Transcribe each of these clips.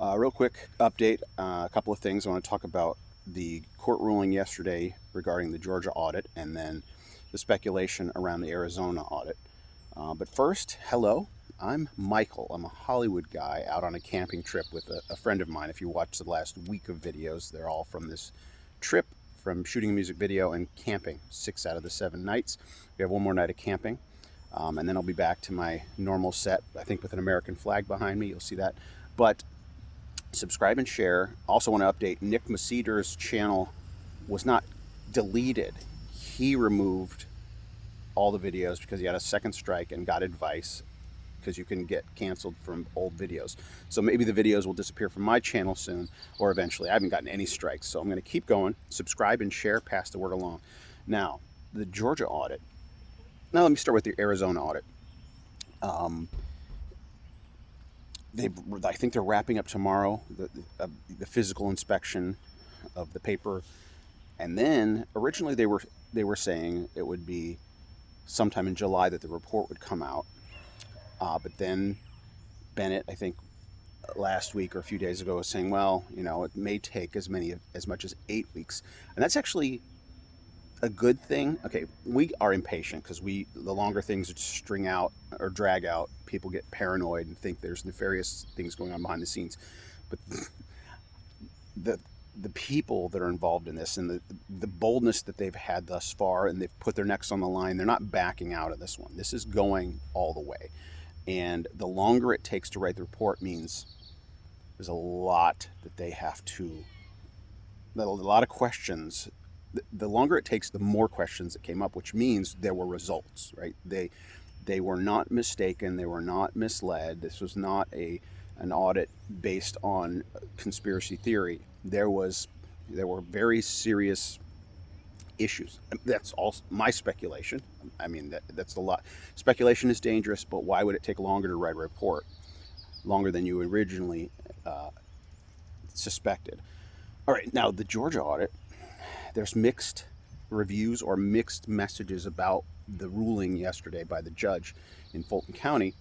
Real quick update, a couple of things. I want to talk about the court ruling yesterday regarding the Georgia audit and then the speculation around the Arizona audit. But first, hello, I'm Michael. I'm a Hollywood guy out on a camping trip with a friend of mine. If you watch the last week of videos, they're all from this trip from shooting a music video and camping 6 out of the 7 nights. We have one more night of camping. And then I'll be back to my normal set, I think with an American flag behind me. You'll see that. But subscribe and share. Also, want to update Nick Maseder's channel was not deleted. He removed all the videos because he had a second strike and got advice because you can get canceled from old videos. So maybe the videos will disappear from my channel soon or eventually. I haven't gotten any strikes, so I'm going to keep going. Subscribe and share, pass the word along. Now, the Georgia audit. Now, let me start with the Arizona audit. Um, I think they're wrapping up tomorrow the physical inspection of the paper, and then originally they were saying it would be sometime in July that the report would come out, but then Bennett, I think last week or a few days ago, was saying, well, it may take as much as 8 weeks, and that's actually a good thing. Okay, we are impatient because the longer things string out or drag out, people get paranoid and think there's nefarious things going on behind the scenes. But the the people that are involved in this and the boldness that they've had thus far, and they've put their necks on the line, they're not backing out of this one. This is going all the way. And the longer it takes to write the report means there's a lot that they have to, a lot of questions. The longer it takes, the more questions that came up, which means there were results, right? They were not mistaken. They were not misled. This was not an audit based on conspiracy theory. There were very serious issues. That's all my speculation. I mean, that's a lot. Speculation is dangerous, but why would it take longer to write a report? Longer than you originally suspected. All right, now the Georgia audit, there's mixed reviews or mixed messages about the ruling yesterday by the judge in Fulton County.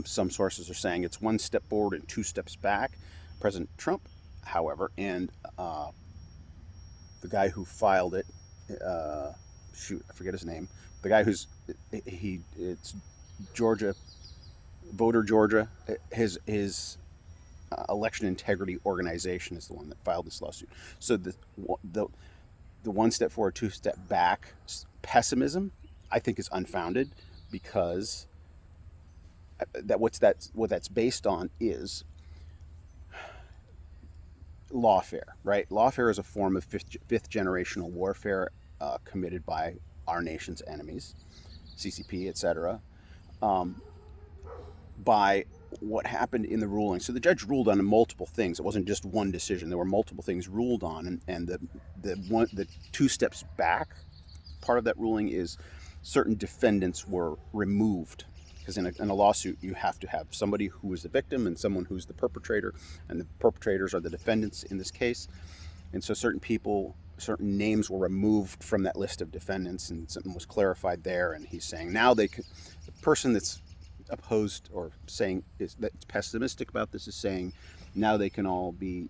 Some sources are saying it's one step forward and two steps back. President Trump, however, and the guy who filed it, I forget his name. The guy it's Georgia, Voter Georgia. His election integrity organization is the one that filed this lawsuit. So the the one step forward, two step back pessimism, I think, is unfounded because what that's based on is lawfare, right? Lawfare is a form of fifth generational warfare committed by our nation's enemies, CCP, etc. Um, by what happened in the ruling. So the judge ruled on multiple things. It wasn't just one decision. There were multiple things ruled on, and the two steps back part of that ruling is certain defendants were removed because in a lawsuit you have to have somebody who is the victim and someone who's the perpetrator, and the perpetrators are the defendants in this case. And so certain names were removed from that list of defendants, and something was clarified there. And he's saying now the person that's opposed or saying that's pessimistic about this is saying now they can all be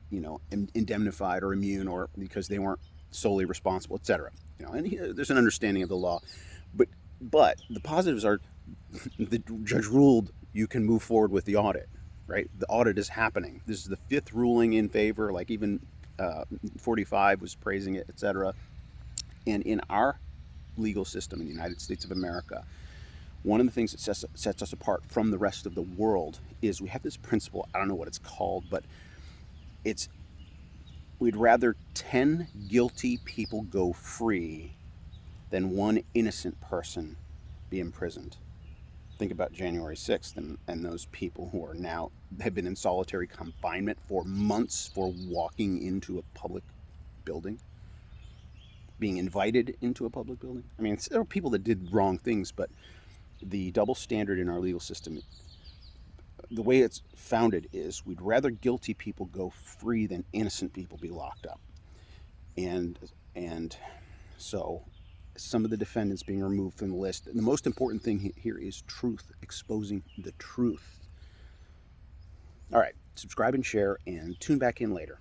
indemnified or immune, or because they weren't solely responsible, etc. And there's an understanding of the law, but the positives are the judge ruled you can move forward with the audit, right? The audit is happening. This is the fifth ruling in favor. Like even 45 was praising it, etc. And in our legal system in the United States of America, one of the things that sets us apart from the rest of the world is we have this principle. I don't know what it's called, but it's we'd rather 10 guilty people go free than one innocent person be imprisoned. Think about January 6th and those people who are now have been in solitary confinement for months for walking into a public building, being invited into a public building. I mean, there are people that did wrong things, but the double standard in our legal system, the way it's founded is we'd rather guilty people go free than innocent people be locked up. And so some of the defendants being removed from the list. And the most important thing here is truth, exposing the truth. All right. subscribe and share, and tune back in later.